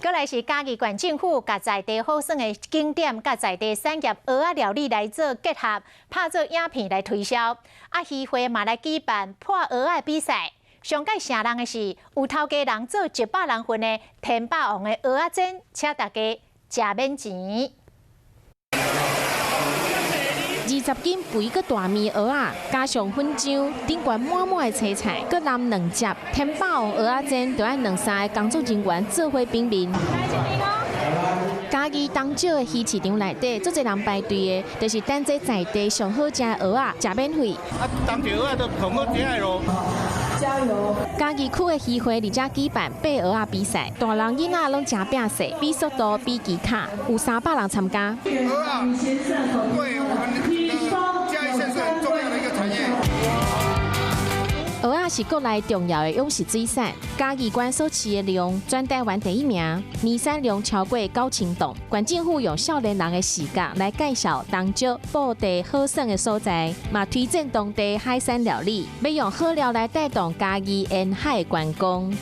过来是嘉义县政府甲在地好耍的景点，甲在地产业蚵仔料理来做结合，拍做影片来推销。渔会嘛来举办破蚵仔比赛。上届成人的是有头家人做100人份的天霸王的蚵仔煎，请大家食免钱。 20斤肥个大面蚵仔，加上粉浆，顶悬满满的青菜，搁淋2汁，天霸王蚵仔煎，就要2、3个工作人员做伙冰面。嘉义东少的鱼市场内底，足侪人排队的，就是等这在地上好食的蚵仔，食免费。东少蚵仔都上好食的咯。 加油！嘉义区的渔会而家举办爬蚵仔比赛，大人囡仔拢真拼死，比速度、比技巧，有300人参加。蚵仔对我们嘉义县是很重要的一个产业。蚵仔是国内重要的养殖水产，嘉义县所饲的量全台湾第1名，年产量超过9000吨。县政府用少年人的视角来介绍东少布地好耍的所在，嘛推荐当地海产料理，要用好料来带动嘉义沿海的观光。